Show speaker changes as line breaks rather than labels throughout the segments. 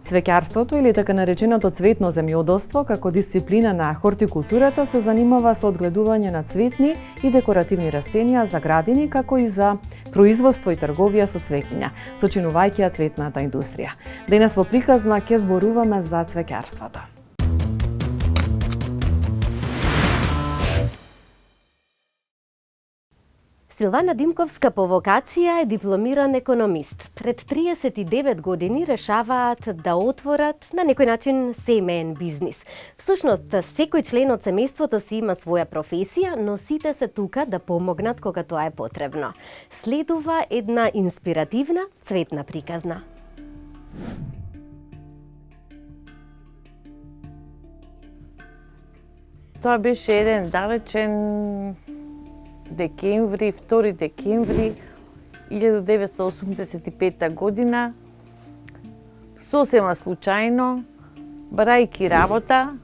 Цвеќарството или така нареченото цветно земјоделство како дисциплина на хортикултурата се занимава со одгледување на цветни и декоративни растенија за градини како и за производство и трговија со цвеќиња, сочинувајќи ја цветната индустрија. Денес во приказна ќе зборуваме за цвеќарството.
Силвана Димковска по вокација е дипломиран економист. Пред 39 години решаваат да отворат на некој начин семеен бизнис. Всушност, секој член од семејството си има своја професија, но сите се тука да помогнат кога тоа е потребно. Следува една инспиративна цветна приказна.
Тоа беше еден далечен декември, 2 декември 1985 година, сосема случајно, барајќи работа,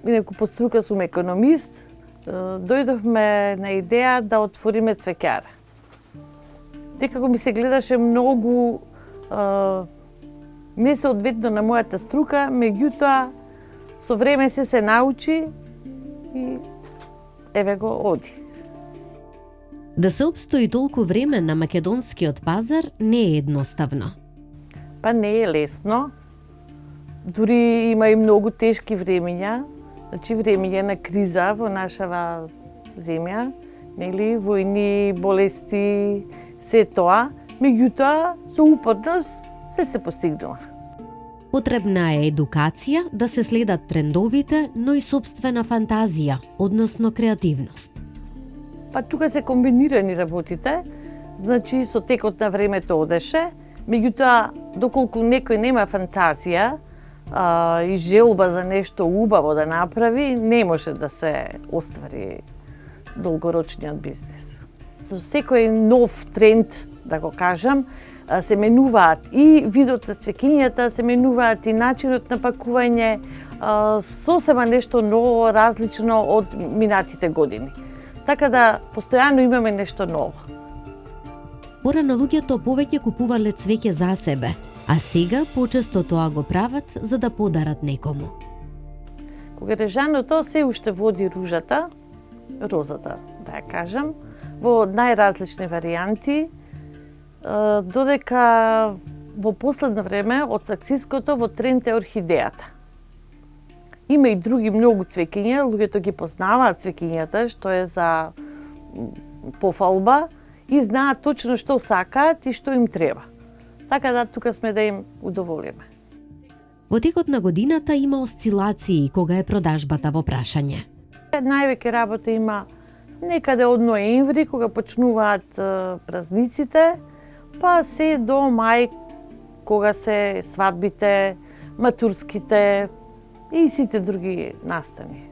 инаку по струка сум економист, дојдовме на идеја да отвориме цвеќара. Некако ми се гледаше многу несоодветно на мојата струка, меѓутоа со време се научи и еве го оди.
Да се обстои толку време на македонскиот пазар не е едноставно.
Па не е лесно. Дури има и многу тешки времења, значи времење на криза во нашава земја, нели, војни, болести, се тоа, меѓутоа со упорност се постигнува.
Потребна е едукација, да се следат трендовите, но и собствена фантазија, односно креативност.
Па тука се комбинирани работите, значи со текот на времето одеше, меѓутоа доколку некој нема фантазија и желба за нешто убаво да направи, не може да се оствари долгорочниот бизнис. Со секој нов тренд, да го кажам, се менуваат и видот на цвеќињата, се менуваат и начинот на пакување, сосема нешто ново, различно од минатите години. Така да постојано имаме нешто ново.
Порано луѓето повеќе купувале цвеќе за себе, а сега почесто тоа го прават за да подарат некому.
Когарежаното се уште води ружата, розата, да ја кажам, во најразлични варијанти, додека во последно време од саксиското во тренд е орхидејата. Има и други многу цвеќиња, луѓето ги познаваат цвеќињата, што е за пофалба и знаат точно што сакаат и што им треба. Така да тука сме да им удоволиме.
Во текот на годината има осцилации кога е продажбата во прашање.
Највеќе работа има некаде од ноември, кога почнуваат празниците, па се до мај, кога се свадбите, матурските и сите други настани.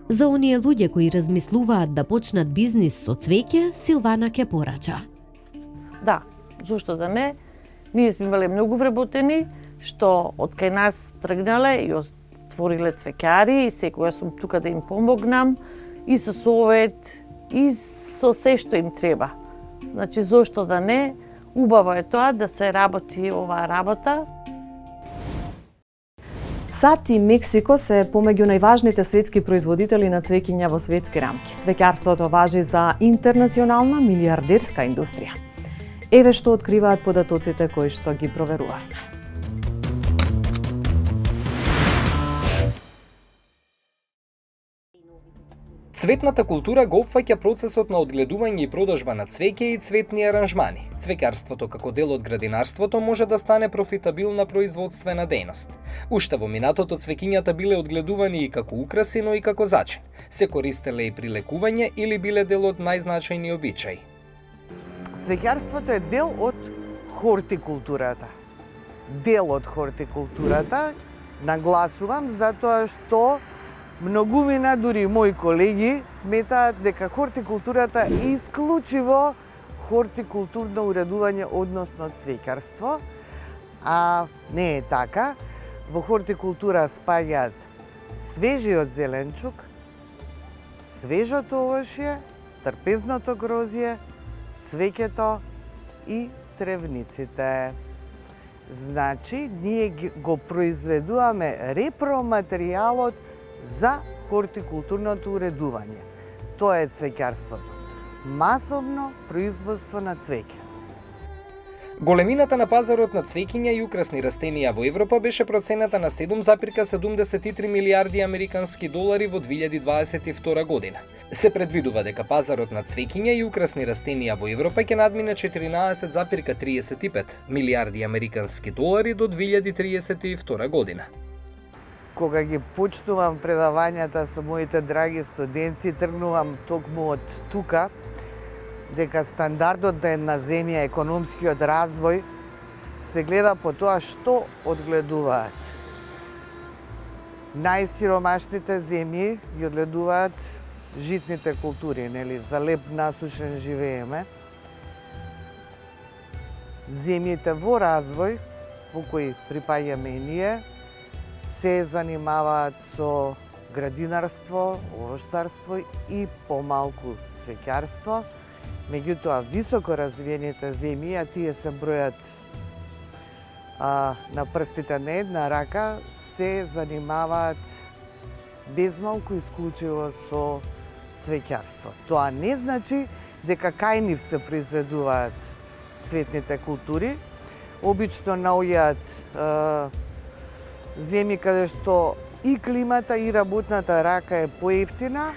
За оние луѓе кои размислуваат да почнат бизнис со цвеќе, Силвана ќе порача.
Да, зошто да не? Ние сме имале многу вработени, што од кај нас тргнале и отвориле цвеќари и секогаш сум тука да им помогнам и со совет и со се што им треба. Значи, зошто да не? Убаво е тоа да се работи оваа работа.
САД и Мексико се помеѓу најважните светски производители на цвеќиња во светски рамки. Цвеќарството важи за интернационална милиардерска индустрија. Еве што откриваат податоците кои што ги проверувавме.
Цветната култура го опфаќа процесот на одгледување и продажба на цвеќе и цветни аранжмани. Цвеќарството како дел од градинарството може да стане профитабилна производствена дејност. Уште во минатото цвеќињата биле одгледувани и како украси, но и како зачин. Се користеле и при лекување или биле дел од најзначајни обичаи.
Цвеќарството е дел од хортикултурата. Дел од хортикултурата, нагласувам, затоа што многумина, дури мои колеги, сметаат дека хортикултурата е исклучиво хортикултурно уредување, односно цвеќарство, а не е така. Во хортикултура спаѓаат свежиот зеленчук, свежото овошје, трпезното грозје, цвеќето и тревниците. Значи, ние го произведуваме репроматеријалот за хортикултурното уредување. Тоа е цвеќарството. Масовно производство на цвеќе.
Големината на пазарот на цвеќиња и украсни растенија во Европа беше процената на 7,73 милиарди американски долари во 2022 година. Се предвидува дека пазарот на цвеќиња и украсни растенија во Европа ќе надмине 14,35 милиарди американски долари до 2032 година.
Кога ги почнувам предавањата со моите драги студенти, тргнувам токму од тука, дека стандардот на една земја, економскиот развој, се гледа по тоа што одгледуваат. Најсиромашните земји ги одгледуваат житните култури, нели, за леп насушен живееме. Земјите во развој, во кои припаѓаме и ние, се занимаваат со градинарство, овоштарство и помалку цвеќарство. Меѓутоа, високо развиените земји, а тие се бројат на прстите на една рака, се занимаваат безмалку исклучиво со цвеќарство. Тоа не значи дека кај нив се произведуваат цветните култури. Обично наоѓаат земји каде што и климата и работната рака е поевтина,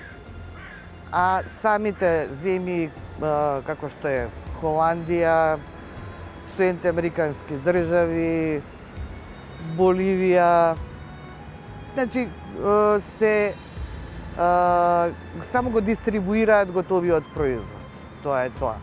а самите земји како што е Холандија, Соединените американски држави, Боливија, значи се само го дистрибуираат готовиот производ. Тоа е тоа.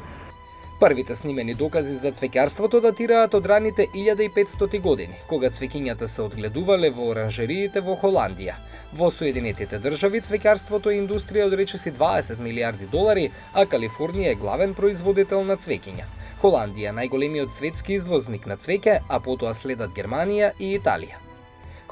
Првите снимени докази за цвеќарството датираат од раните 1500 години, кога цвеќињата се одгледувале во оранжериите во Холандија. Во Соединетите држави цвеќарството е индустрија од речиси 20 милиарди долари, а Калифорнија е главен производител на цвеќиња. Холандија е најголемиот светски извозник на цвеќе, а потоа следат Германија и Италија.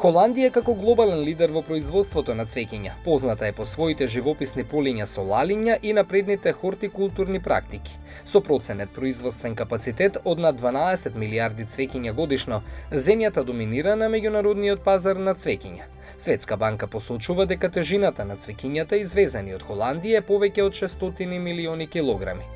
Холандија како глобален лидер во производството на цвеќиња, позната е по своите живописни полиња со лалиња и напредните хортикултурни практики. Со проценет производствен капацитет од над 12 милиарди цвеќиња годишно, земјата доминира на меѓународниот пазар на цвеќиња. Светска банка посочува дека тежината на цвеќињата извезени од Холандија е повеќе од 600 милиони килограми.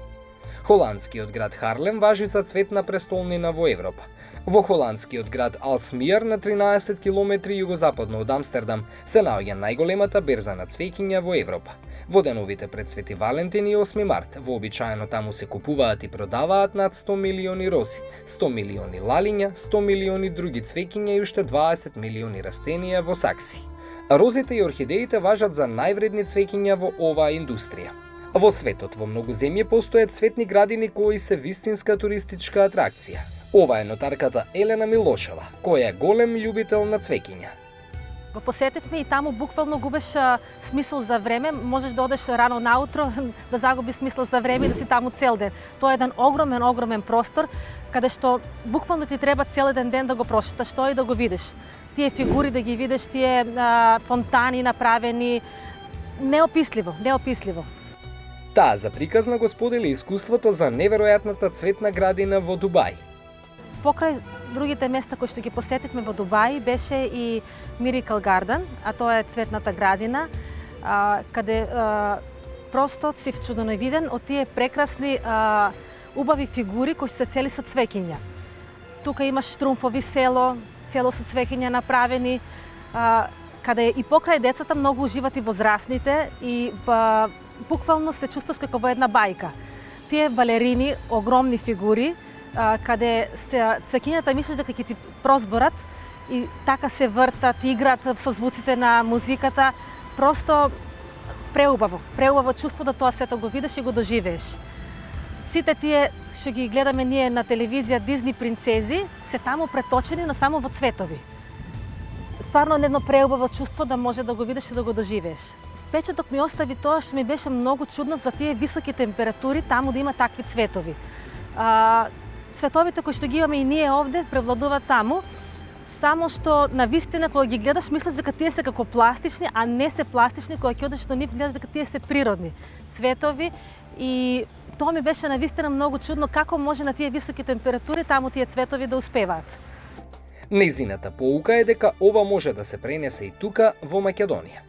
Холандскиот град Харлем важи за цветна престолнина во Европа. Во холандскиот град Алсмиер на 13 километри југозападно од Амстердам се наоѓа најголемата берза на цвеќиња во Европа. Во деновите пред Свети Валентин и 8 март, вообичаено таму се купуваат и продаваат над 100 милиони рози, 100 милиони лалиња, 100 милиони други цвеќиња и уште 20 милиони растенија во сакси. Розите и орхидеите важат за највредни цвеќиња во оваа индустрија. Во светот во многу земји постојат цветни градини кои се вистинска туристичка атракција. Ова е нотарката Елена Милошева, која е голем љубител на цвеќиња.
Го посетивме и таму буквално губеш смисол за време, можеш да одеш рано наутро, да загубиш смисол за време и да си таму цел ден. Тоа е еден огромен простор, каде што буквално ти треба цел еден ден да го прошеташ тоа и да го видиш. Тие фигури да ги видиш, тие фонтани направени, неописливо.
Таа за приказна го сподели искуството за неверојатната цветна градина во Дубај.
Покрај другите места кои што ги посетивме во Дубај беше и Miracle Garden, а тоа е цветната градина, каде просто си вчудовиден од тие прекрасни убави фигури кои се цели со цвеќиња. Тука имаш штрумфови село, цело со цвеќиња направени, каде и покрај децата многу уживат и возрастните и буквално се чувствуваш како во една бајка. Тие балерини, огромни фигури, каде цвеќињата мислиш дека ќе ти прозборат и така се вртат, играат со звуците на музиката. Просто преубаво чувство да тоа сето го видиш и го доживееш. Сите тие што ги гледаме ние на телевизија, Дизни принцези, се таму преточени, но само во цветови. Стварно едно преубаво чувство да може да го видиш и да го доживееш. Впечаток ми остави тоа што ми беше многу чудно за тие високи температури, таму да има такви цветови. Цветовите кои што ги имаме и ние овде превладуваат таму, само што на вистина кога ги гледаш мислиш дека тие се како пластични, а не се пластични, кога ќе одеш до нив гледаш дека тие се природни цветови и тоа ми беше на вистина многу чудно како може на тие високи температури таму тие цветови да успеваат.
Нејзината поука е дека ова може да се пренесе и тука во Македонија.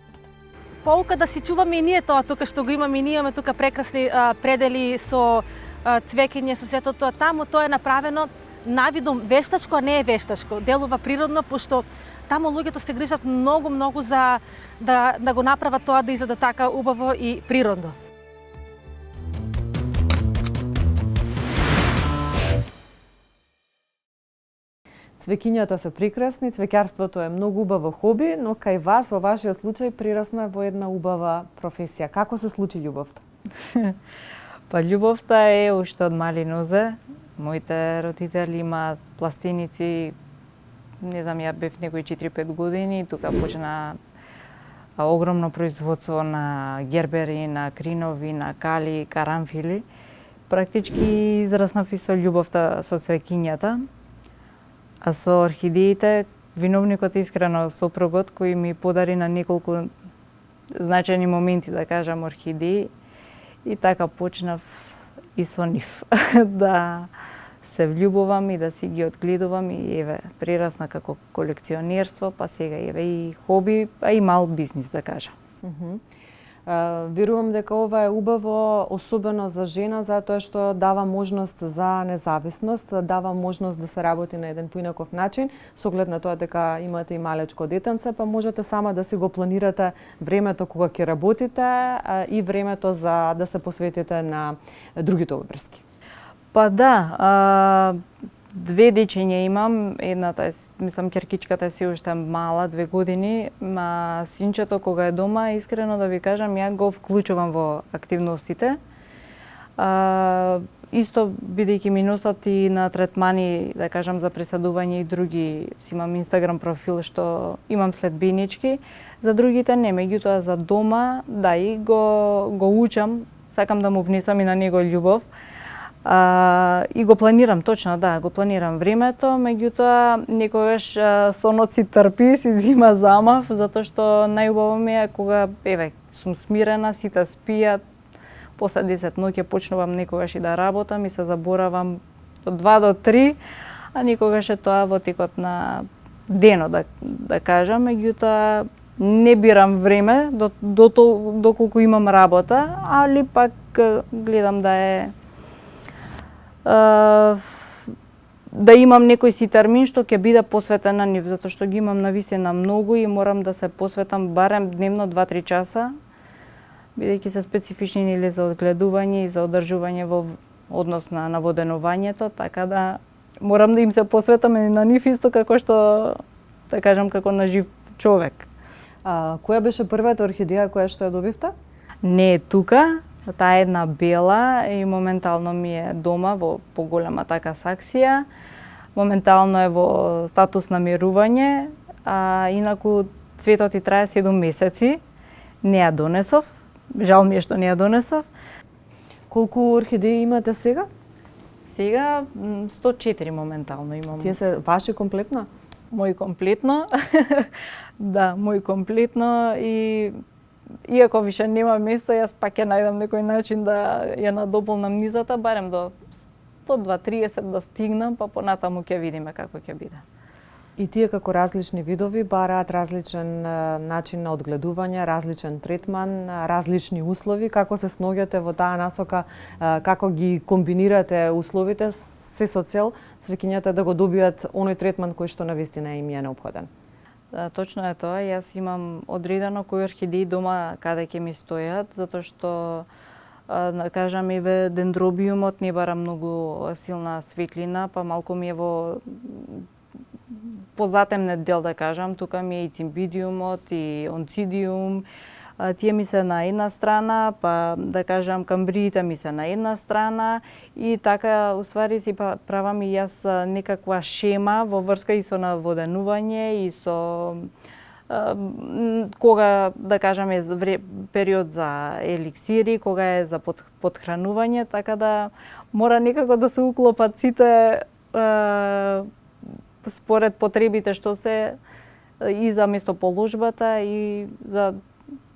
Поука да си чуваме и ние тоа тука што го имаме, и ние имаме тука прекрасни предели со цвеќење, со сето тоа таму, тоа е направено навидом вештачко, а не е вештачко. Делува природно, пошто таму луѓето се грижат многу за да го направат тоа да изгледа така убаво и природно.
Цвеќињата се прекрасни, цвеќарството е многу убаво хоби, но кај вас во вашиот случај прирасна во една убава професија. Како се случи љубовта?
Па љубовта е уште од мали нозе. Моите родители имаат пластиници, не знам, ја бев некои 4-5 години, тука почна огромно производство на гербери, на кринови, на кали, карамфили. Практички израснав и со љубовта со цвеќињата. А со орхидеите, виновникот е искрено сопругот кој ми подари на неколку значајни моменти, да кажам, орхидеи. И така почнав и со нив да се влюбувам и да си ги одгледувам и еве прирасна како колекционерство, па сега еве и хоби, а и мал бизнис, да кажам.
Верувам дека ова е убаво, особено за жена, затоа што дава можност за независност, дава можност да се работи на еден поинаков начин, со оглед на тоа дека имате и малечко детенце, па можете сама да си го планирате времето кога ќе работите и времето за да се посветите на другите обврски.
Па да, две дечиња имам, едната е, мислам, керкичката си уште мала, 2 години, синчето кога е дома, искрено да ви кажам, ја го вклучувам во активностите. Исто, бидејќи ми носат и на третмани, да кажам, за преседување и други, си имам Инстаграм профил што имам следбенички, за другите не, меѓутоа за дома, да, и го учам, сакам да му внесам и на него љубов. И го планирам, точно, да, го планирам времето, меѓутоа некогаш сонот си трпи, си зима замав, затоа што најубаво ми е кога, еве, сум смирена, сите спијат, после 10 ноќе почнувам некогаш и да работам и се заборавам од 2 до 3, а некогаш е тоа во текот на денот, да кажам, меѓутоа не бирам време доколку имам работа, али пак гледам да имам некој си термин што ќе биде посветен на нив, затоа што ги имам навистина многу и морам да се посветам барем дневно 2-3 часа, бидејќи се специфични или за одгледување и за одржување во однос на воденувањето, така да морам да им се посветам и на нив исто како што, да кажам, како на жив човек.
Која беше првата орхидеја која што ја добивте?
Не е тука. Таа е една бела и моментално ми е дома во поголема така саксија. Моментално е во статус на мирување, а инаку цветот и трае 7 месеци. Не ја донесов. Жал ми е што не ја донесов.
Колку орхидеи имате сега?
Сега 104 моментално имам.
Тие се ваши комплетно?
Мој комплетно. Да, мој комплетно и иако више нема место, јас пак ќе најдам некој начин да ја надополнам низата, барем до 102-30 да стигнам, па понатаму ќе видиме како ќе биде.
И тие како различни видови бараат различен начин на одгледување, различен третман, различни услови. Како се сноѓате во таа насока, како ги комбинирате условите, се со цел цвеќињата да го добијат оној третман кој што навистина им е неопходен?
Точно е тоа. Јас имам одредено кои орхидеи дома каде ќе ми стојат, затоа што, да кажам, еве дендробиумот не бара многу силна светлина, па малку ми е во позатемнет дел, да кажам. Тука ми е и цимбидиумот, и онцидиум. Тие ми се на една страна, па да кажам камбриите ми се на една страна и така уствари си правам и јас некаква шема во врска и со наводенување и со кога, да кажам, е период за еликсири, кога е за подхранување, така да мора некако да се уклопат сите според потребите што се и за местоположбата и за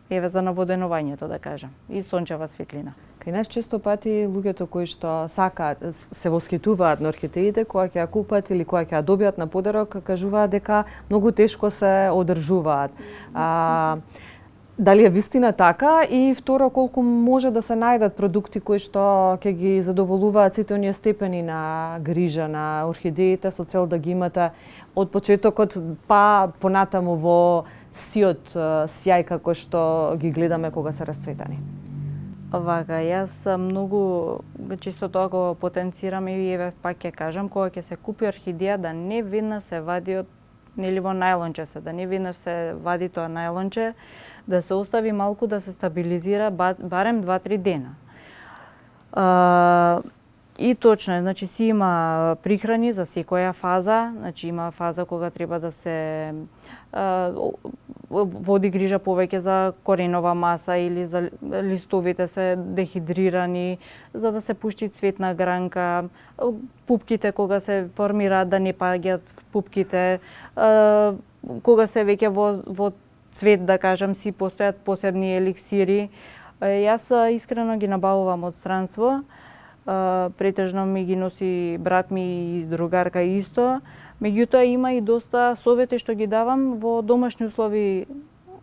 еве за наводенувањето да кажам и сончева светлина.
Кај нас често пати луѓето кои што сакаат, се восхитуваат на орхидеите, кога ќе ја купат или кога ќе ја добијат на подарок, кажуваат дека многу тешко се одржуваат. Дали е вистина така и второ колку може да се најдат продукти кои што ќе ги задоволуваат сите оние степени на грижа на орхидеите со цел да ги имате од почетокот па понатаму во сиот сјај како што ги гледаме кога се расцветани.
Вака, јас многу чисто тоа го потенцирам и еве пак ќе кажам, кога ќе се купи орхидеја да не веднаш се вади од нели во најлонче се, да не веднаш се вади тоа најлонче, да се остави малку да се стабилизира барем 2-3 дена. И точно е, значи си има прихрани за секоја фаза, значи има фаза кога треба да се води грижа повеќе за коренова маса или за листовите се дехидрирани, за да се пушти цветна гранка, пупките кога се формираат да не паѓаат пупките, кога се веќе во цвет, да кажам, си постојат посебни еликсири. Јас искрено ги набавувам од странство, претежно ми ги носи брат ми и другарка исто. Меѓутоа има и доста совети што ги давам во домашни услови,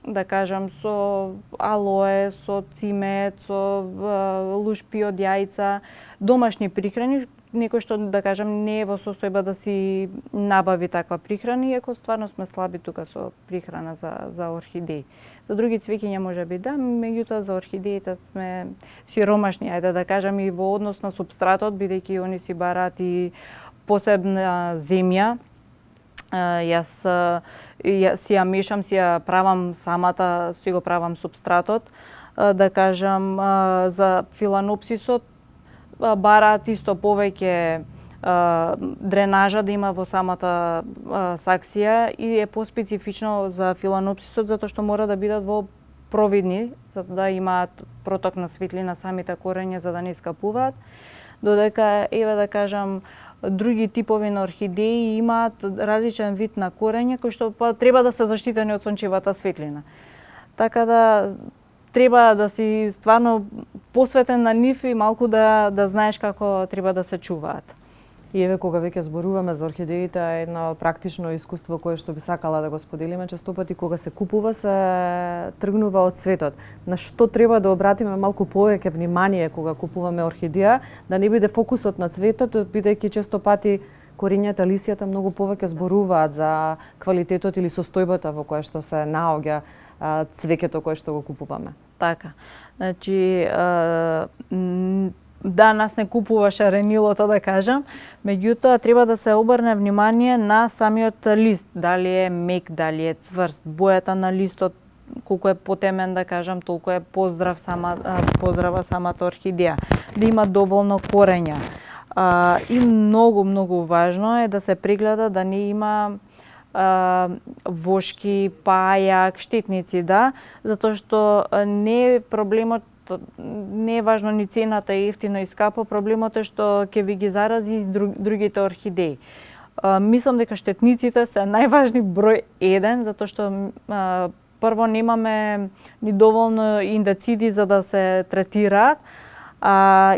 да кажам, со алоe, со цимет, со лушпи од јајца, домашни прихрани, некој што, да кажам, не е во состојба да си набави таква прихрана, иако стварно сме слаби тука со прихрана за орхидеи. За други цвеќиња може би да, меѓутоа за орхидеите сме сиромашни, ајде да кажам, и во однос на супстратот, бидејќи они си бараат и посебна земја. Јас си ја мешам, си ја правам самата, си го правам супстратот. Да кажам, за филанопсисот бараат исто повеќе дренажа да има во самата саксија и е поспецифично за филанопсисот затоа што мора да бидат во провидни, за да имаат проток на светлина самите корења за да не скапуваат. Додека, еве да кажам, други типови на орхидеи имаат различен вид на корење кои што треба да се заштитени од сончевата светлина. Така да треба да си стварно посветен на нив и малку да знаеш како треба да се чуваат.
И еве кога веќе зборуваме за орхидеите, едно практично искуство кое што би сакала да го споделиме, често пати кога се купува се тргнува од цветот. На што треба да обратиме малку повеќе внимание кога купуваме орхидеја, да не биде фокусот на цветот, бидејќи често пати корењата, лисјата многу повеќе зборуваат за квалитетот или состојбата во која што се наоѓа цвеќето кое што го купуваме.
Така. Значи, да, нас не купува шаренилото, да кажам, меѓутоа треба да се обрне внимание на самиот лист, дали е мек, дали е цврст, бојата на листот, колку е потемен, да кажам, толку е поздрава самата орхидеја, да има доволно корења. И многу важно е да се прегледа да не има вошки, пајак, штетници, да, затоа што не е проблемот, не е важно ни цената е ефтино и скапо, проблемот е што ќе ви ги зарази другите орхидеи. Мислам дека штетниците се најважни број 1, затоа што прво немаме ни доволно индициди за да се третираат,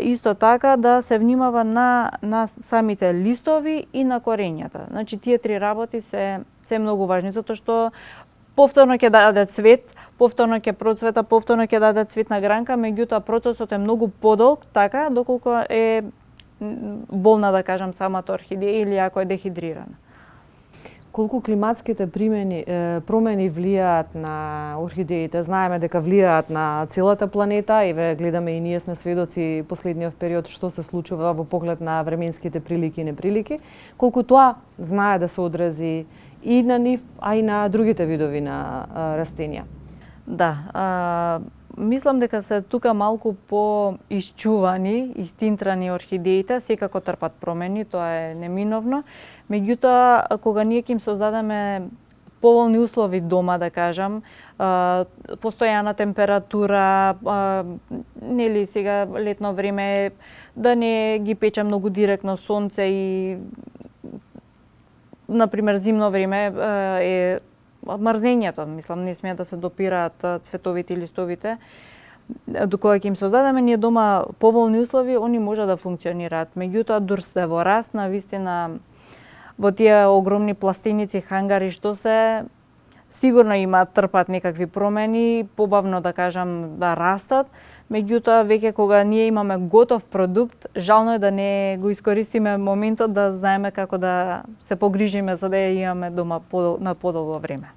исто така да се внимава на самите листови и на корењата. Значи тие три работи се многу важни, затоа што повторно ќе даде цвет, повторно ќе процвета, повторно ќе даде цветна гранка, меѓутоа процесот е многу подолг, така доколку е болна, да кажам, самата орхидеја или ако е дехидрирана.
Колку климатските промени влијаат на орхидеите? Знаеме дека влијаат на целата планета, еве гледаме и ние сме сведоци последниот период што се случува во поглед на временските прилики и неприлики. Колку тоа знае да се одрази и на нив, а и на другите видови на растенија?
Да, мислам дека се тука малку по-исчувани, истинтрани орхидеите, секако трпат промени, тоа е неминовно. Меѓутоа, кога ние ќе им создадеме поволни услови дома, да кажам, постојана температура, нели сега летно време, да не ги пече многу директно сонце и, например, зимно време е мрзењето, мислам, не смеат да се допираат цветовите и листовите. Докога ќе им создадеме ние дома поволни услови, они може да функционираат. Меѓутоа, дур се во раст, на вистина, во тие огромни пластиници, хангари, што се, сигурно трпат некакви промени, побавно да кажам да растат, меѓутоа веќе кога ние имаме готов продукт, жално е да не го искористиме моментот да знаеме како да се погрижиме за да ја имаме дома на подолго време.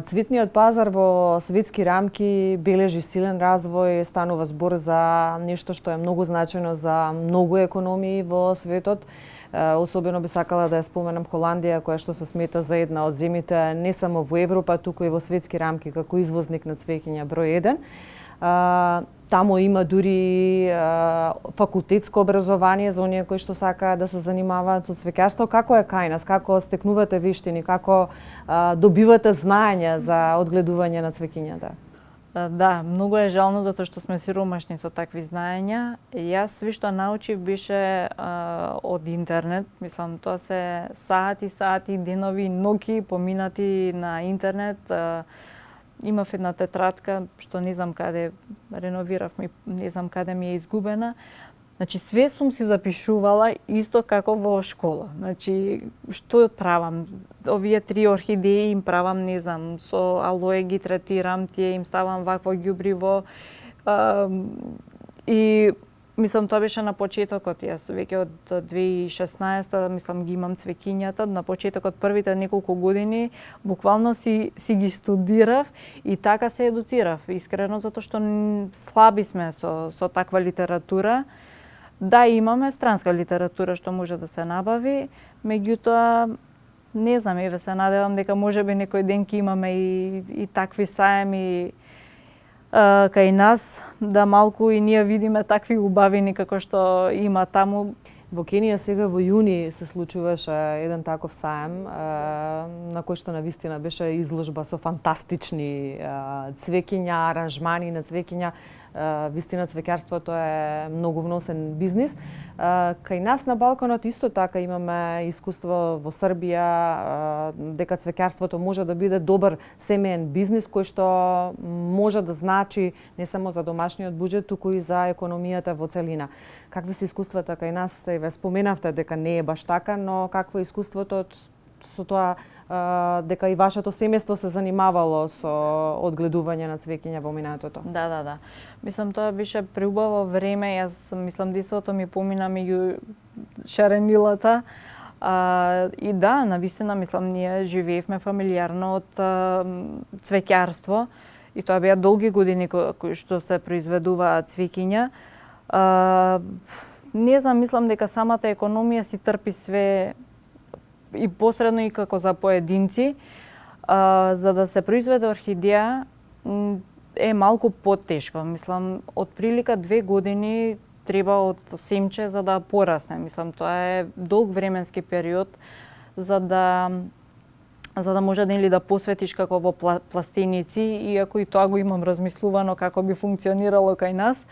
Цветниот пазар во светски рамки бележи силен развој, станува збор за нешто што е многу значајно за многу економии во светот. Особено би сакала да ја споменам Холандија, која што се смета за една од земјите не само во Европа, туку и во светски рамки како извозник на цвеќиња број 1. Таму има дури факултетско образование за оние кои што сакаат да се занимаваат со цвеќарство. Како е кај нас? Како стекнувате виштини? Како добивате знаења за одгледување на цвеќињата?
Да, многу е жално затоа што сме сиромашни со такви знаења. Јас што научив беше од интернет. Мислам, тоа се сати, денови, ноќи поминати на интернет. Имав една тетрадка што не знам каде реновирав, не знам каде ми е изгубена. Значи све сум си запишувала исто како во школа. Значи што правам? Овие 3 орхидеи им правам, не знам, со алоe ги третирам, тие им ставам вакво ѓубриво. И мислам тоа беше на почетокот, јас веќе од 2016 мислам ги имам цвеќињата, на почетокот првите неколку години буквално си ги студирав и така се едуцирав, искрено затоа што слаби сме со таква литература. Да, имаме странска литература што може да се набави, меѓутоа не знам, еве се надевам дека можеби некој ден ќе имаме и такви саеми кај нас, да малку и ние видиме такви убавини како што има таму.
Во Кенија сега во јуни се случуваше еден таков саем на кој што навистина беше изложба со фантастични цвеќиња, аранжмани на цвеќиња. Вистина цвеќарството е многу вносен бизнис. Кај нас на Балканот исто така имаме искуство во Србија дека цвеќарството може да биде добар семеен бизнис кој што може да значи не само за домашниот буџет, туку и за економијата во целина. Какви се искуствата кај нас? Ве споменавте дека не е баш така, но какво е искуството со тоа дека и вашето семејство се занимавало со одгледување на цвеќиња во минатото?
Да. Мислам, тоа беше преубаво време. Јас мислам, детството ми помина меѓу шаренилата. И да, навистина, мислам, ние живеевме фамилиарно од цвеќарство. И тоа беа долги години кои што се произведуваа цвеќиња. Не знам, мислам дека самата економија си трпи све и посредно и како за поединци. За да се произведе орхидеја е малку потешко. Мислам, од прилика 2 години треба од семче за да порасне. Мислам, тоа е долг временски период за да може да посветиш како во пластиници, иако и тоа го имам размислувано како би функционирало кај нас.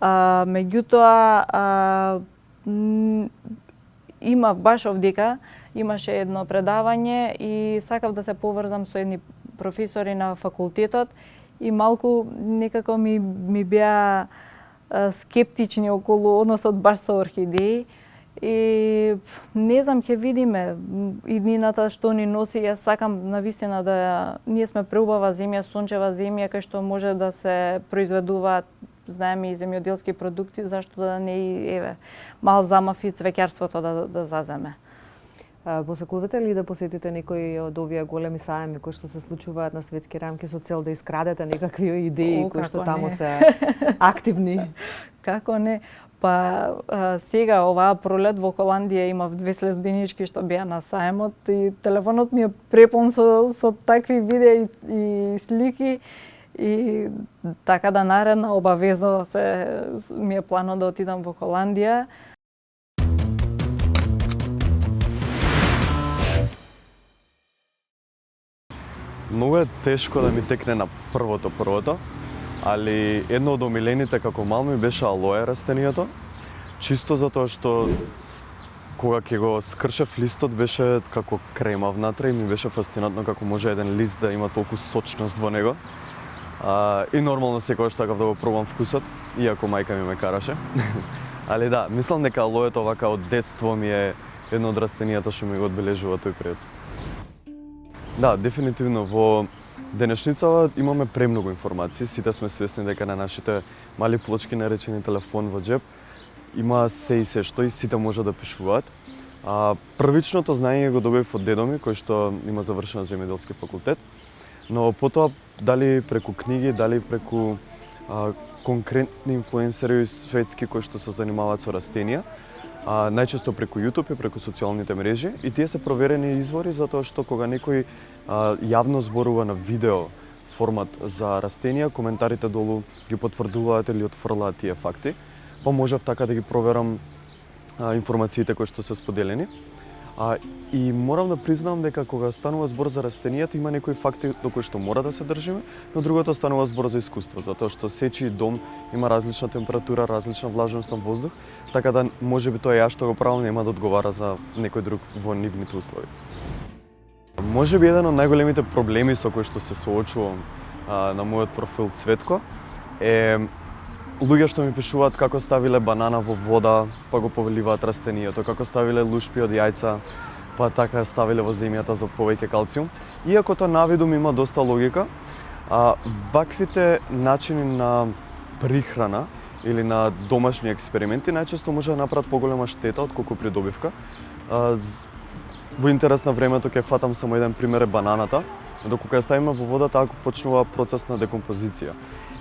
Меѓутоа има баш овдека имаше едно предавање и сакав да се поврзам со едни професори на факултетот и малку некако ми беа скептични околу односот баш со орхидеи. И не знам, ќе видиме иднината што ни носи. Јас сакам навистина да ние сме преубава земја, сончева земја кај што може да се произведуваат знаеме и земјоделски продукти, зашто да не еве мал замав и цвеќарството да заземе.
Посакувате ли да посетите некои од овие големи саеми кои што се случуваат на светски рамки со цел да искрадете некакви идеи кои што таму се активни?
Како не? Па сега оваа пролет во Холандија имав 2 следбенички што беа на саемот и телефонот ми е препон со такви видеа и слики. И така да наредна обавезно ми е планот да отидам во Холандија.
Многу е тешко да ми текне на првото, али едно од омилените како мал ми беше алоe растението, чисто затоа што кога ќе го скршев листот беше како крема внатре и ми беше фасцинантно како може еден лист да има толку сочност во него. И нормално секогаш сакав да го пробам вкусот, иако мајка ми ме караше. Али да, мислам дека алоето вака од детство ми е едно од растенијата што ми го одбележува тој период. Да, дефинитивно во денешницава имаме премногу информации, сите сме свесни дека на нашите мали плочки наречени телефон во џеб има се и се што и сите може да пишуваат. Првичното знаење го добив од дедо ми, кој што има завршен земјоделски факултет, но потоа дали преку книги, дали преку конкретни инфлуенсери светски кои што се занимаваат со растенија, најчесто преку YouTube и преку социјалните мрежи, и тие се проверени извори затоа што кога некој јавно зборува на видео формат за растенија, коментарите долу ги потврдуваат или отфрлаат тие факти, па можев така да ги проверам информациите кои што се споделени. И морам да признам дека кога станува збор за растенијата има некои факти до кои што мора да се држиме, но другото станува збор за искуство, затоа што сечи дом има различна температура, различна влажност на воздух, така да можеби тоа ја што го правам нема да одговара за некој друг во нивните услови. Можеби еден од најголемите проблеми со кои што се соочувам на мојот профил Цветко е луѓе што ми пишуваат како ставиле банана во вода, па го повеливаат растенијето, како ставиле лушпи од јајца, па така ставиле во земјата за повеќе калциум. Иако тоа навидум има доста логика, ваквите начини на прихрана или на домашни експерименти најчесто може да направат поголема штета отколку придобивка. Во интерес на времето ќе фатам само еден пример е бананата, докога ја ставиме во вода таа почнува процес на декомпозиција.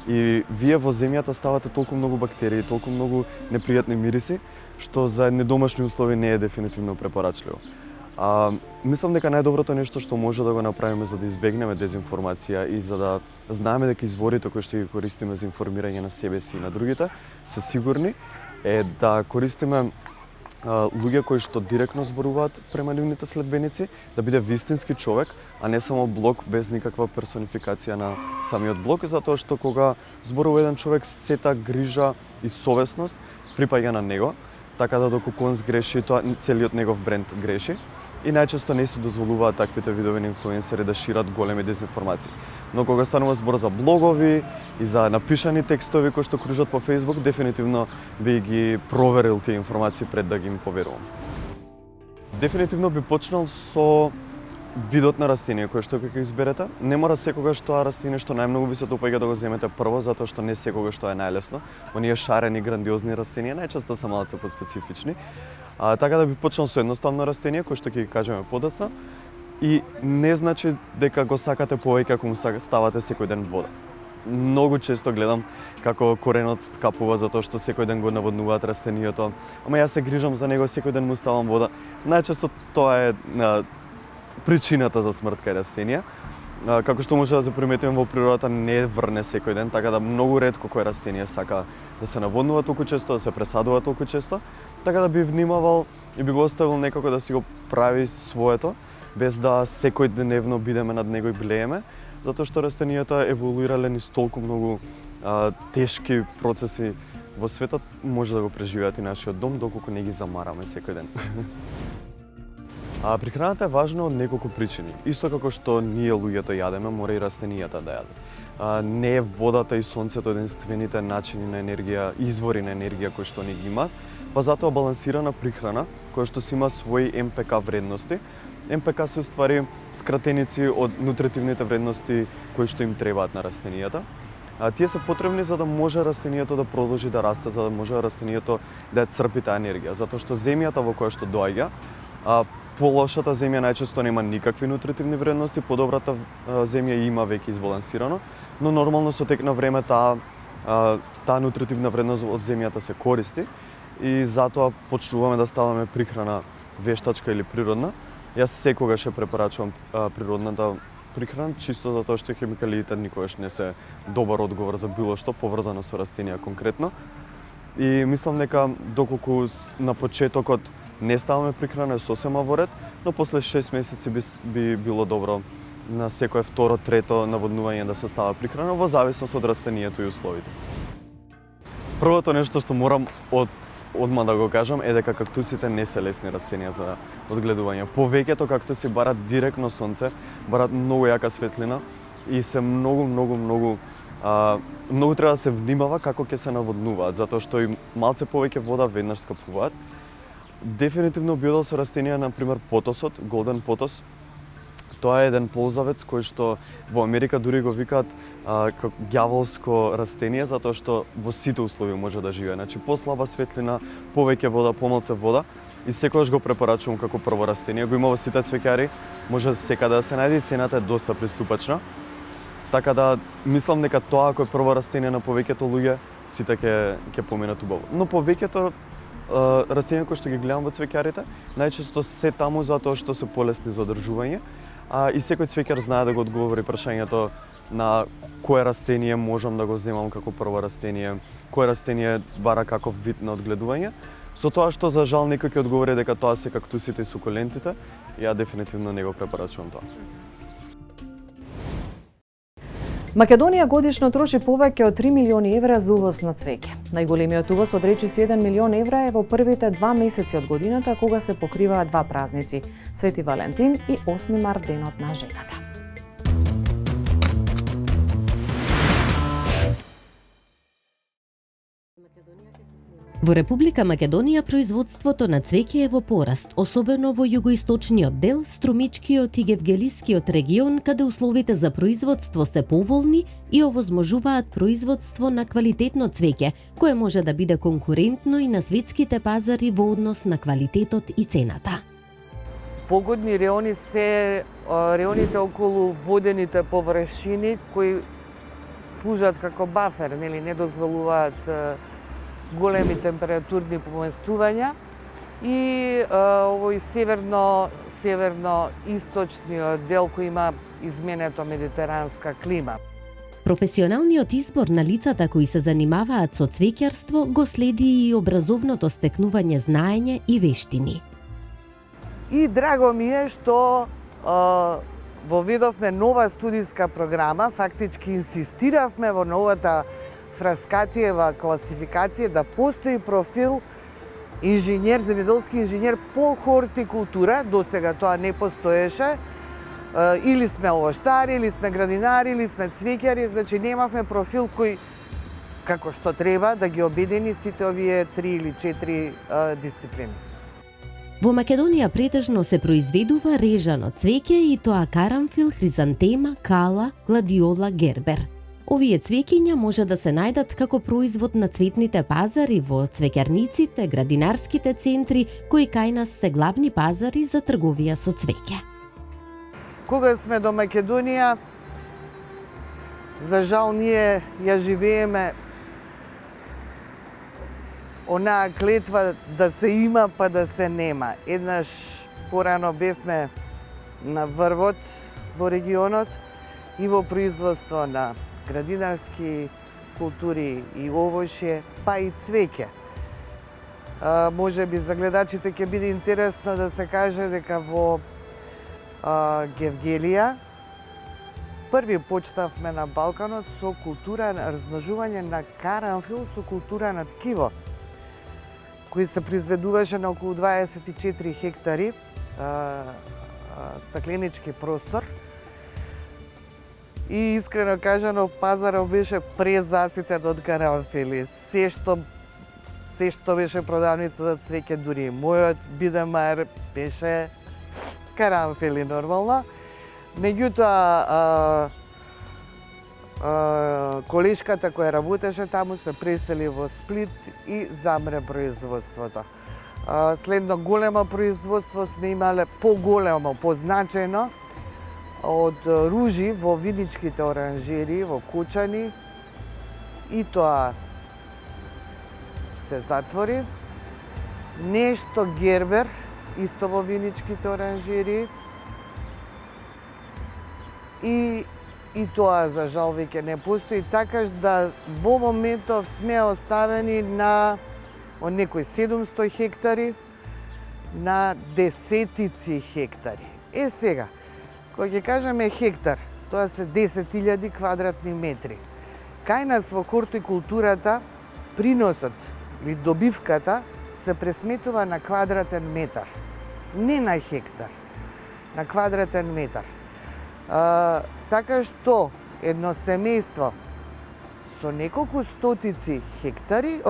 И вие во земјата ставате толку многу бактерии, толку многу непријатни мириси, што за недомашни услови не е дефинитивно препорачливо. Мислам дека најдоброто нешто што може да го направиме за да избегнеме дезинформација и за да знаеме дека изворите кои што ги користиме за информирање на себе си и на другите се сигурни, е да користиме луѓе кои што директно зборуваат према нивните следбеници, да биде вистински човек, а не само блог без никаква персонификација на самиот блог, затоа што кога зборува еден човек, сета грижа и совесност припаѓа на него, така да доколку он сгреши, тоа целиот негов бренд греши. И најчесто не се дозволуваат таквите видови на инфлуенсери да шират големи дезинформации. Но кога станува збор за блогови и за напишани текстови кои што кружат по Facebook, дефинитивно би ги проверил тие информации пред да ги им поверувам. Дефинитивно би почнал со видот на растение кое што ќе изберете. Не мора секогаш тоа растение што најмногу ви се допаѓа да го земете прво, затоа што не секогаш тоа е најлесно. Оние шарени, грандиозни растенија најчесто се малку поспецифични. Така да би почнал со едноставно растение кое што ќе ги кажеме подоцна, и не значи дека го сакате повеќе ако му ставате секој ден вода. Многу често гледам како коренот скапува затоа што секој ден го наводнуваат растенијето, ама јас се грижам за него, секој ден му ставам вода. Најчесто тоа е причината за смрт кај растенија. Како што може да се приметиме во природата не врне секој ден, така да многу ретко кој растение сака да се наводнува толку често, да се пресадува толку често, така да би внимавал и би го оставил некако да си го прави своето, без да секој дневно бидеме над него и блееме, затоа што растенијата еволуирале низ толку многу тешки процеси во светот, може да го преживеат и нашиот дом доколку не ги замараме секој ден. Прихраната е важна од неколку причини. Исто како што ние луѓето јадеме, мора и растенијата да јадат. Не е водата и сонцето единствените начини на енергија, извори на енергија кои што ни ги имаат, па затоа балансирана прихрана која што си има своји МПК вредности. МПК се уствари скратеници од нутритивните вредности кои што им требаат на растенијата. Тие се потребни за да може растенијето да продолжи да расте, за да може растенијето да ја црпи таа енергија, затоа што земјата во која што доаѓа, полошата земја најчесто нема никакви нутритивни вредности, подобрата земја има веќе избалансирано, но нормално со тек на време таа нутритивна вредност од земјата се користи и затоа почнуваме да ставаме прихрана вештачка или природна. Јас секогаш ја препорачувам природната прихрана, чисто затоа што хемикалиите никогаш не се добар одговор за било што поврзано со растенија конкретно. И мислам дека доколку на почетокот не ставаме прихрана е сосема во ред, но после 6 месеци би било добро на секое второ, трето наводнување да се става прихрана во зависност од растенијето и условите. Првото нешто што морам од одма да го кажам е дека кактусите не се лесни растенија за одгледување. Повеќето кактуси барат директно сонце, барат многу јака светлина и се многу треба да се внимава како ќе се наводнуваат, затоа што и малце повеќе вода веднаш скапуваат. Дефинитивно биодол со растенија, например потосот, голден потос. Тоа е еден ползавец кој што во Америка дури го викаат како ѓаволско растение, затоа што во сите услови може да живее. Значи послаба светлина, повеќе вода, помалце вода и секогаш го препорачувам како прво растение. Го има во сите цвеќари, може секаде да се најде и цената е доста приступачна. Така да мислам дека тоа ако е прво растение на повеќето луѓе, сите ќе поминат убаво. Но повеќето растенија кои што ги гледам во цвеќарите, најчесто се таму затоа што се полесни за одржување, и секој цвеќар знае да го одговори прашањето на кое растение можам да го земам како прво растение, кое растение бара каков вид на одгледување. Со тоа што за жал некој ќе одговори дека тоа се кактусите и сукулентите, ја дефинитивно не го препорачувам тоа.
Македонија годишно троши повеќе од 3 милиони евра за увоз на цвеќе. Најголемиот увоз од речиси 1 милион евра е во првите 2 месеци од годината кога се покриваат два празници – Свети Валентин и 8 март, денот на жената.
Во Република Македонија производството на цвеќе е во пораст, особено во југоисточниот дел, Струмичкиот и Гевгелискиот регион, каде условите за производство се поволни и овозможуваат производство на квалитетно цвеќе, кое може да биде конкурентно и на светските пазари во однос на квалитетот и цената.
Погодни реони се реоните околу водените површини кои служат како бафер, нели, не дозволуваат големи температурни поместувања и овој северно-источниот дел кој има изменето медитеранска клима.
Професионалниот избор на лицата кои се занимаваат со цвеќарство го следи и образовното стекнување знаење и вештини.
И драго ми е што воведовме нова студиска програма, фактички инсистиравме во новата Фраскатиева класификација да постои профил инженер, земјоделски инженер по хортикултура, досега тоа не постоеше. Или сме овоштари, или сме градинари, или сме цвеќари, значи немавме профил кој како што треба да ги обедини сите овие 3 или 4 дисциплини.
Во Македонија претежно се произведува режано цвеќе и тоа карамфил, хризантема, кала, гладиола, гербер. Овие цвеќиња може да се најдат како производ на цветните пазари во цвеќарниците, градинарските центри, кои кај нас се главни пазари за трговија со цвеќе.
Кога сме до Македонија, за жал ние ја живееме онаа клетва да се има па да се нема. Еднаш порано бевме на врвот во регионот и во производство на градинарски култури и овошје, па и цвеќе. Може би за гледачите ќе биде интересно да се каже дека во Гевгелија први почнавме на Балканот со култура на размножување на карамфил со култура на ткиво, кој се произведуваше на околу 24 хектари стакленички простор. И искрено кажано, пазарот беше презаситен од карамфили. Се што беше продавница за цвеќе, дури и мојот бидемар беше карамфили нормално. Меѓутоа, колешката која работеше таму се пресели во Сплит и замре производството. Следно големо производство сме имале, поголемо, позначено, од ружи во виничките оранжери во Кучани и тоа се затвори. Нешто гербер исто во виничките оранжери и тоа за жал веќе не постои, такаш да во моментов сме оставени на од некои 700 хектари на десетици хектари. Сега, кога ќе кажеме хектар, тоа се 10.000 квадратни метри. Кај нас во хортикултурата приносот или добивката се пресметува на квадратен метар, не на хектар, на квадратен метар. Така што едно семејство со неколку стотици хектари,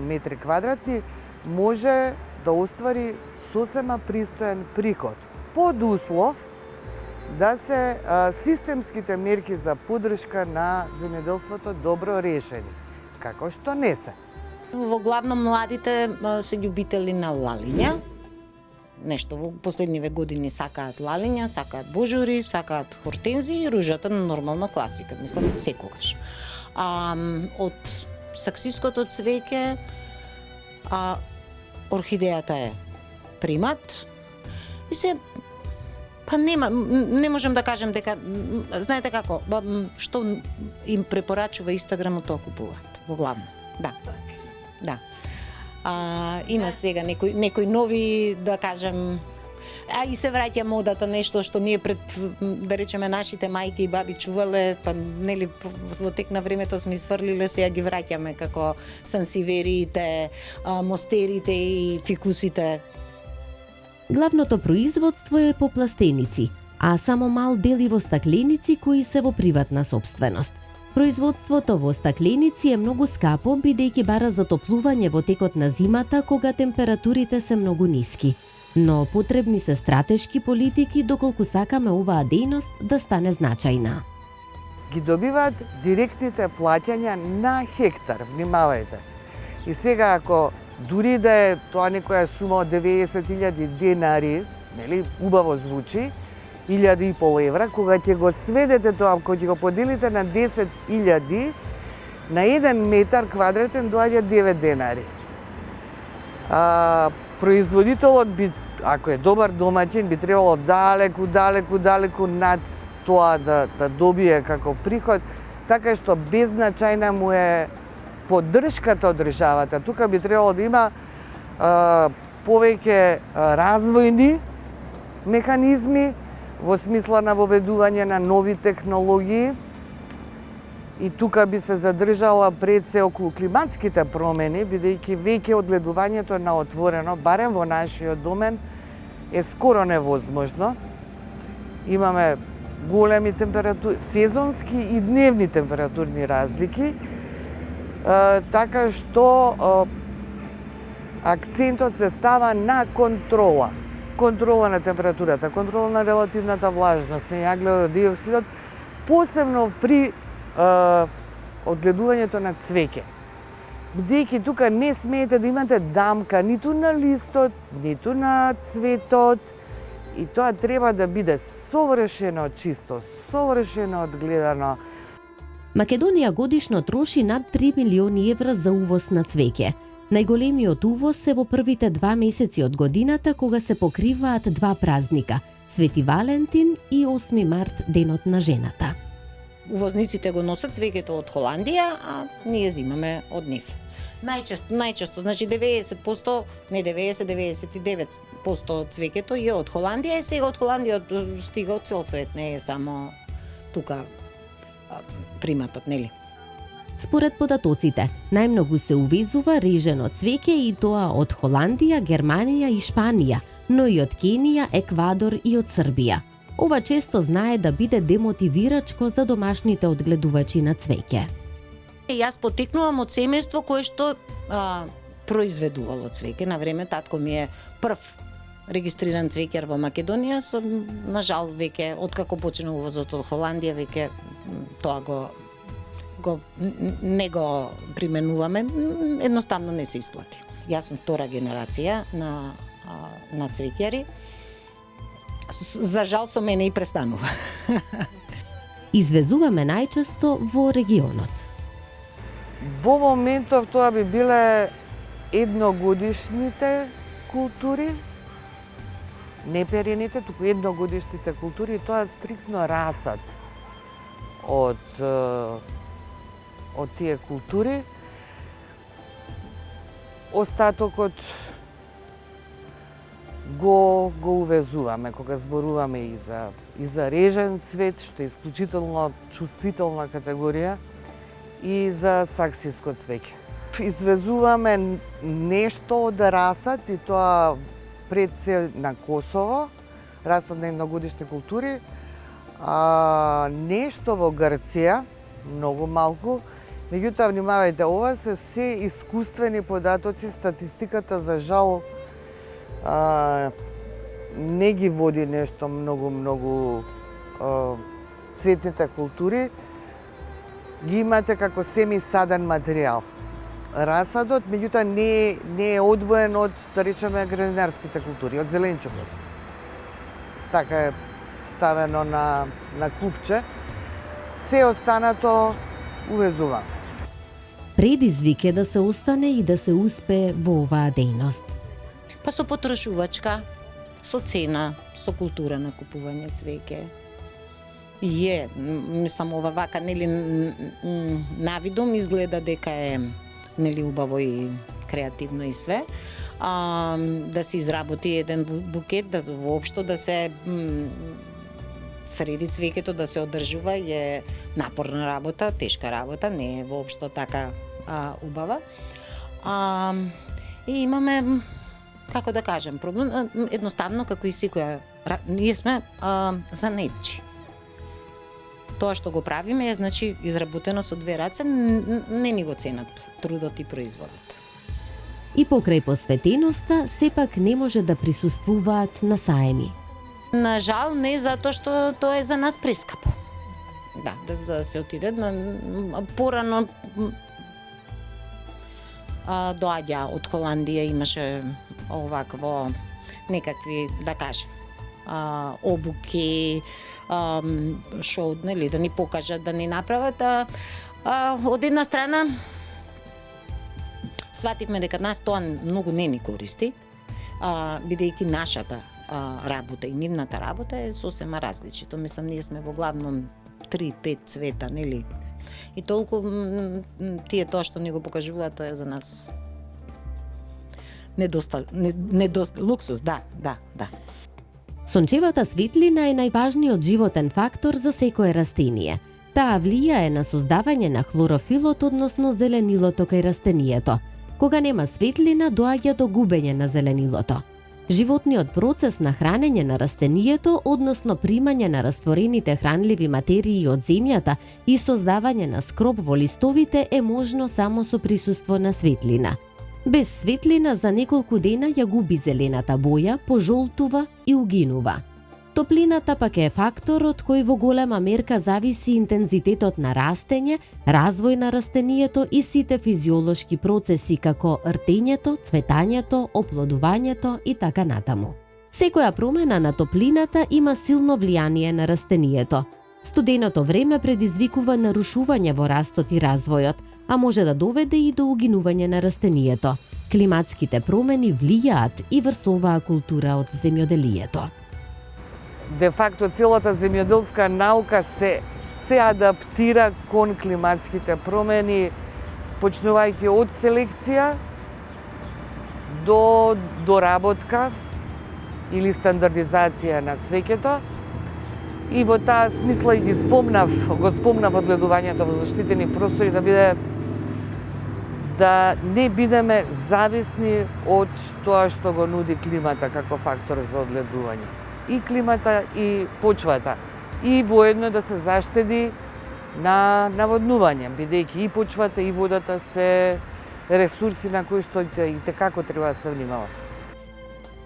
метри квадратни, може да оствари сосема пристоен приход. Под услов да се системските мерки за поддршка на земјоделството добро решени, како што не се.
Во главном младите се љубители на лалиња. Нешто во последниве години сакаат лалиња, сакаат божури, сакаат хортензии и ружата нормална класика, мислам секогаш. Од саксиското цвеќе орхидејата е примат и се не можем да кажем дека знаете како, што им препорачува Инстаграмот тоа купуваат во главно. Да. Има сега некои нови, да кажем, и се враќа модата, нешто што ние пред, да речеме, нашите мајки и баби чувале, па нели во тек на времето сме сврлиле, сега ги враќаме, како сансивериите, мостерите и фикусите.
Главното производство е по пластеници, а само мал дел и во стакленици кои се во приватна собственост. Производството во стакленици е многу скапо, бидејќи бара затоплување во текот на зимата кога температурите се многу ниски. Но потребни се стратешки политики доколку сакаме оваа дејност да стане значајна.
Ги добиваат директните плаќања на хектар, внимавајте. И сега ако дури да е тоа некоја сума од 90.000 денари, нели, убаво звучи, 1.500 евра, кога ќе го сведете тоа, кога ќе го поделите на 10.000, на 1 метар квадратен доаѓа 9 денари. Производителот би, ако е добар домаќин, би требало далеку над тоа да добие како приход, така што беззначајна му е поддршката од државата. Тука би требало да има повеќе развојни механизми во смисла на воведување на нови технологии, и тука би се задржала пред се околу климатските промени, бидејќи веќе одгледувањето на отворено, барем во нашиот домен, е скоро невозможно. Имаме големи температури, сезонски и дневни температурни разлики, така што акцентот се става на контрола. Контрола на температурата, контрола на релативната влажност, на јаглеродиоксидот, посебно при одгледувањето на цвеќе. Бидејќи тука не смеете да имате дамка ниту на листот, ниту на цветот, и тоа треба да биде совршено чисто, совршено одгледано.
Македонија годишно троши над 3 милиони евра за увоз на цвеќе. Најголемиот увоз е во првите 2 месеци од годината, кога се покриваат 2 празника – Свети Валентин и 8 март, денот на жената.
Увозниците го носат цвеќето од Холандија, а ние зимаме од нив. Најчесто, значи 90%, не 90, 99% цвеќето е од Холандија, и сега од Холандија стига од цел свет, не е само тука приматот, нели?
Според податоците, најмногу се увезува режено цвеќе, и тоа од Холандија, Германија и Шпанија, но и од Кенија, Еквадор и од Србија. Ова често знае да биде демотивирачко за домашните одгледувачи на цвеќе.
Јас потекнувам од семејство кое што произведувало цвеќе. На време татко ми е прв регистриран цвеќар во Македонија, на жал веќе откако почна увозот од Холандија, веќе тоа не го применуваме, едноставно не се исплати. Јас сум втора генерација на цвеќари. За жал со мене и престанува.
Извезуваме најчесто во регионот.
Во моментов тоа би биле едногодишните култури, не перените, туку едногодишните култури, тоа стриктно расат од тие култури. Остатокот го увезуваме кога зборуваме и за режен цвет, што е исклучително чувствителна категорија, и за саксиско цвеќе. извезуваме нешто од расат и тоа пред се на Косово, расат на едногодишни култури, нешто во Грција, многу малку. Меѓутоа, внимавајте, ова се искуствени податоци, статистиката за жал не ги води нешто многу цветните култури, ги имате како семисаден материјал. Расадот, меѓутоа, не е одвоен од, да речеме, градинарските култури, од зеленчукот. Така е ставено на купче. Се останато увезува.
Предизвик е да се остане и да се успее во оваа дејност.
Па со потрошувачка, со цена, со култура на купување цвеќе. И мислам, ова вака, нели, навидом изгледа дека е, нели, убаво и креативно и све. Да се изработи еден букет, да воопшто да се среди цвеќето, да се одржува, е напорна работа, тешка работа, не е воопшто така убава. И имаме, како да кажем, проблем, едноставно, како и секоја, ние сме занетчи. Тоа што го правиме е, значи, изработено со две раце, не ни го ценат трудот и производот.
И покрај посветеноста, сепак не може да присуствуваат на саеми.
На жал, не затоа што тоа е за нас прескапо. Да се отиде, порано доаѓа од Холандија, имаше овакво некакви, да кажем, обуки, шоу, нели, да ни покажат, да ни направат. Од една страна, свативме дека нас тоа многу не ни користи, бидејќи нашата работа и нивната работа е сосема различито. Мислам, ние сме во главном 3-5 цвета, нели? И толку тие тоа што ни го покажуваат, тоа е за нас луксус, да.
Сончевата светлина е најважниот животен фактор за секое растение. Таа влијае на создавање на хлорофилот, односно зеленилото кај растението. Кога нема светлина, доаѓа до губење на зеленилото. Животниот процес на хранење на растението, односно примање на растворените хранливи материи од земјата и создавање на скроб во листовите е можно само со присуство на светлина. Без светлина за неколку дена ја губи зелената боја, пожолтува и угинува. Топлината пак е фактор од кој во голема мерка зависи интензитетот на растење, развој на растението и сите физиолошки процеси како ртењето, цветањето, оплодувањето и така натаму. Секоја промена на топлината има силно влијание на растението. Студеното време предизвикува нарушување во растот и развојот, а може да доведе и до угинување на растението. Климатските промени влијаат и врз оваа култура од земјоделието.
Де факто, целата земјоделска наука се адаптира кон климатските промени, почнувајќи од селекција до доработка или стандардизација на цвеќето. И во таа смисла и го спомнав одгледувањето во заштитени простори да не бидеме зависни од тоа што го нуди климата како фактор за одгледување. И климата и почвата. И воедно да се заштеди на наводнување, бидејќи и почвата и водата се ресурси на кои што и како треба да се внимава.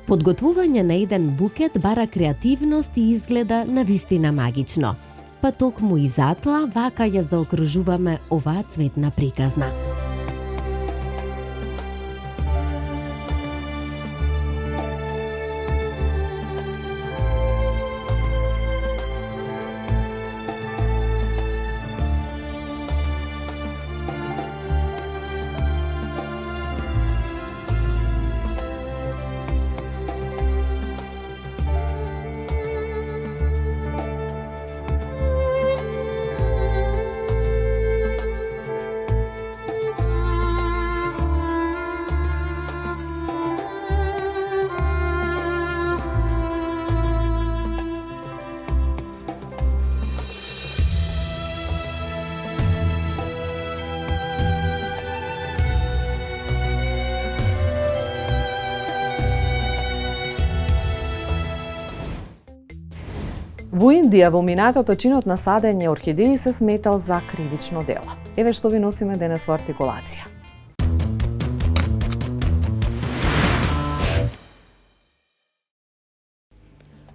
Подготвување на еден букет бара креативност и изгледа навистина магично. Па токму и затоа вака ја заокружуваме оваа цветна приказна.
Во Индија во минатото чинот на садење орхидеи се сметал за кривично дело. Еве што ви носиме денес во артикулација.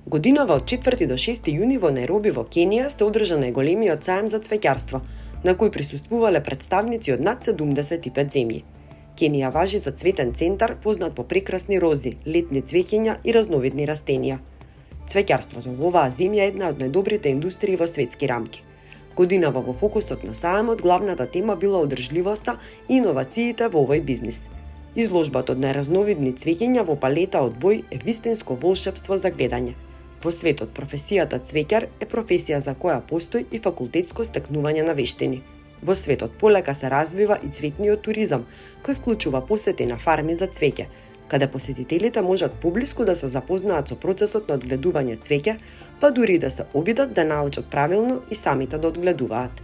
Годинава од 4 до 6 јуни во Најроби во Кенија се одржа најголемиот саем за цвеќарство, на кој присуствувале представници од над 75 земји. Кенија важи за цветен центар познат по прекрасни рози, летни цвеќиња и разновидни растенија. Цвеќарството во оваа земја е една од најдобрите индустрии во светски рамки. Годинава во фокусот на саемот главната тема била одржливоста и иновациите во овој бизнис. Изложбата од најразновидни цвеќиња во палета од бој е вистинско волшебство за гледање. Во светот професијата цвеќар е професија за која постои и факултетско стекнување на вештини. Во светот полека се развива и цветниот туризам, кој вклучува посети на фарми за цвеќе, каде посетителите можат поблиску да се запознаат со процесот на одгледување цвеќе, па дури да се обидат да научат правилно и самите да одгледуваат.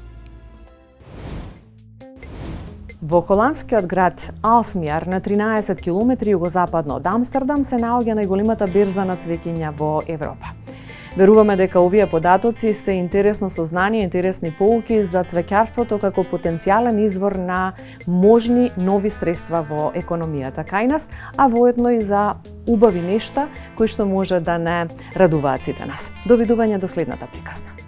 Во холандскиот град Алсмјар на 13 километри југозападно од Амстердам се наоѓа најголемата берза на цвеќиња во Европа. Веруваме дека овие податоци се интересно сознание, интересни поуки за цвеќарството како потенцијален извор на можни нови средства во економијата кај нас, а воедно и за убави нешта кои што може да не радуваат сите нас. Довидување до следната приказна.